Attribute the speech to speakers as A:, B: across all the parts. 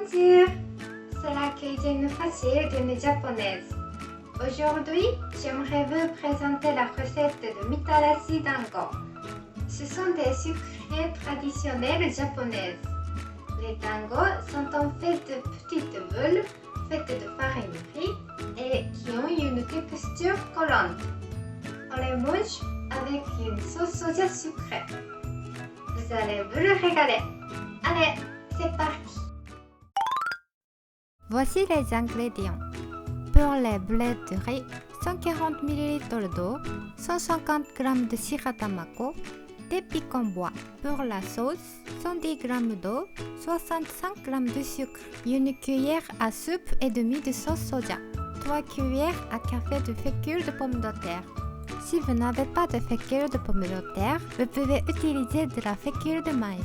A: Bonjour, c'est la cuisine facile d'une japonaise. Aujourd'hui, j'aimerais vous présenter la recette de mitarashi dango. Ce sont des sucreries traditionnelles japonaises. Les dangos sont en fait de petites boules faites de farine de riz et qui ont une texture collante. On les mange avec une sauce soja sucrée. Vous allez vous le régaler. Allez, c'est parti!
B: Voici les ingrédients. Pour les boulettes de riz, 140 ml d'eau, 150 g de shiratamako, des pics en bois. Pour la sauce, 110 g d'eau, 65 g de sucre, une cuillère à soupe et demie de sauce soja, 3 cuillères à café de fécule de pommes de terre. Si vous n'avez pas de fécule de pommes de terre, vous pouvez utiliser de la fécule de maïs.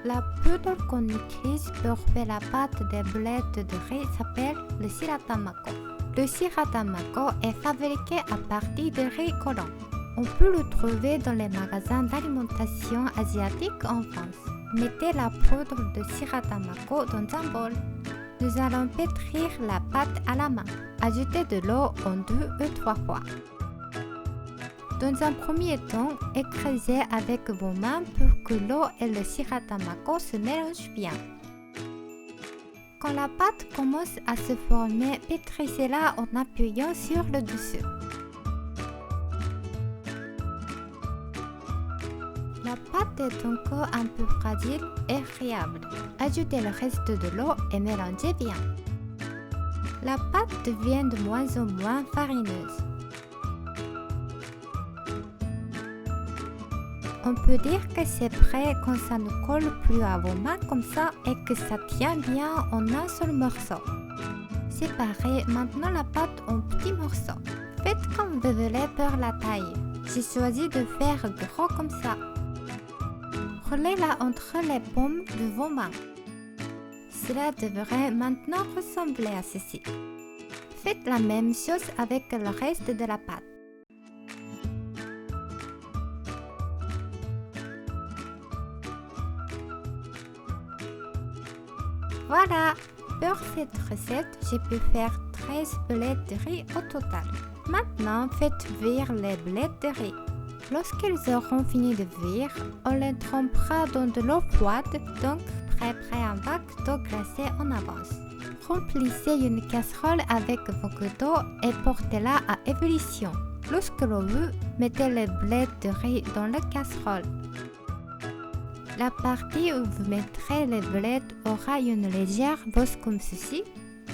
B: La poudre qu'on utilise pour faire la pâte des boulettes de riz s'appelle le shiratamako. Le shiratamako est fabriqué à partir de riz collant. On peut le trouver dans les magasins d'alimentation asiatique en France. Mettez la poudre de shiratamako dans un bol. Nous allons pétrir la pâte à la main. Ajoutez de l'eau en 2 ou 3 fois. Dans un premier temps, écrasez avec vos mains pour que l'eau et le shiratamako se mélangent bien. Quand la pâte commence à se former, pétrissez-la en appuyant sur le dessus. La pâte est encore un peu fragile et friable. Ajoutez le reste de l'eau et mélangez bien. La pâte devient de moins en moins farineuse. On peut dire que c'est prêt quand ça ne colle plus à vos mains comme ça et que ça tient bien en un seul morceau. Séparez maintenant la pâte en petits morceaux. Faites comme vous voulez pour la taille. J'ai choisi de faire gros comme ça. Roulez-la entre les paumes de vos mains. Cela devrait maintenant ressembler à ceci. Faites la même chose avec le reste de la pâte. Voilà, pour cette recette, j'ai pu faire 13 boulettes de riz au total. Maintenant, faites cuire les boulettes de riz. Lorsqu'elles auront fini de cuire, on les trempera dans de l'eau froide, donc préparez un bac d'eau glacée en avance. Remplissez une casserole avec beaucoup d'eau et portez-la à ébullition. Lorsque l'eau veut, mettez les boulettes de riz dans la casserole. La partie où vous mettrez les boulettes aura une légère bosse comme ceci,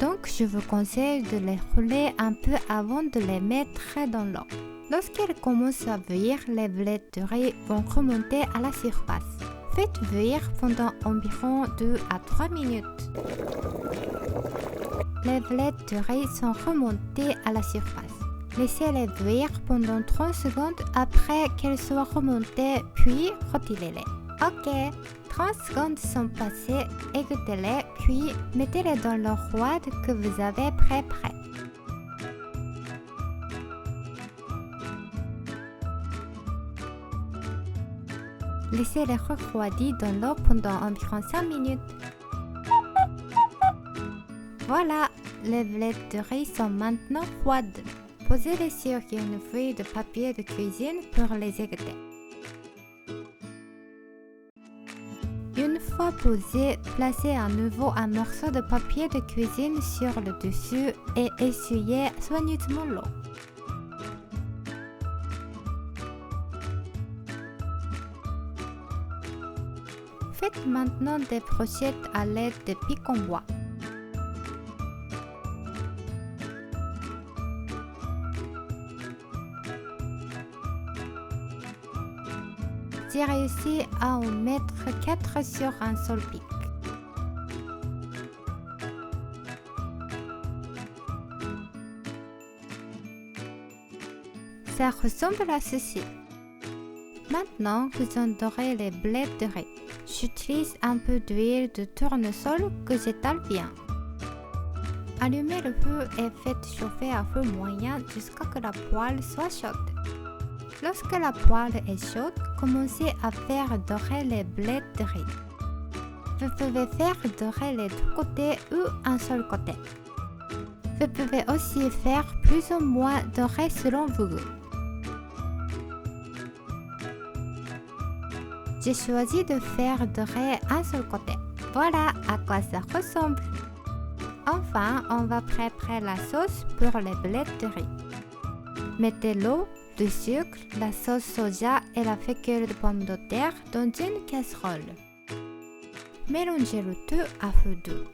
B: donc je vous conseille de les rouler un peu avant de les mettre dans l'eau. Lorsqu'elles commencent à cuire, les boulettes de riz vont remonter à la surface. Faites cuire pendant environ 2 à 3 minutes. Les boulettes de riz sont remontées à la surface. Laissez-les cuire pendant 30 secondes après qu'elles soient remontées, puis retirez-les. Ok, 30 secondes sont passées, égouttez-les, puis mettez-les dans l'eau froide que vous avez préparée. Laissez-les refroidir dans l'eau pendant environ 5 minutes. Voilà, les boulettes de riz sont maintenant froides. Posez-les sur une feuille de papier de cuisine pour les égoutter. Une fois posé, placez à nouveau un morceau de papier de cuisine sur le dessus et essuyez soigneusement l'eau. Faites maintenant des brochettes à l'aide de pics en bois. J'ai réussi à en mettre 4 sur un seul pic. Ça ressemble à ceci. Maintenant, vous en aurez les boulettes de riz. J'utilise un peu d'huile de tournesol que j'étale bien. Allumez le feu et faites chauffer à feu moyen jusqu'à ce que la poêle soit chaude. Lorsque la poêle est chaude, commencez à faire dorer les boulettes de riz. Vous pouvez faire dorer les deux côtés ou un seul côté. Vous pouvez aussi faire plus ou moins doré selon vos goûts. J'ai choisi de faire dorer un seul côté. Voilà à quoi ça ressemble. Enfin, on va préparer la sauce pour les blettes de riz. Mettez l'eau, le sucre, la sauce soja et la fécule de pommes de terre dans une casserole. Mélangez le tout à feu doux.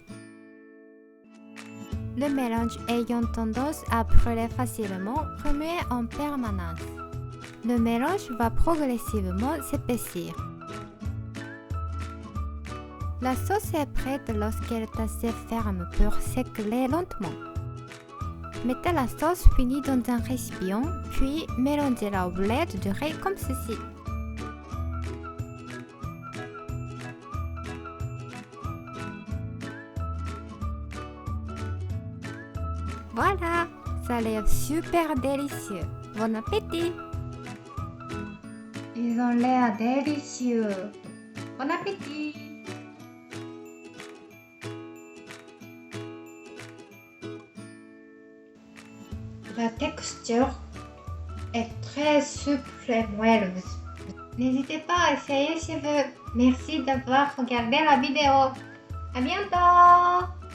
B: Le mélange ayant tendance à brûler facilement, remuez en permanence. Le mélange va progressivement s'épaissir. La sauce est prête lorsqu'elle est assez ferme pour s'écouler lentement. Mettez la sauce finie dans un récipient, puis mélangez-la aux blettes de riz comme ceci. Voilà, ça a l'air super délicieux. Bon appétit!
A: Ils ont l'air délicieux. Bon appétit! La texture est très souple et moelleuse. N'hésitez pas à essayer chez vous. Merci d'avoir regardé la vidéo. À bientôt!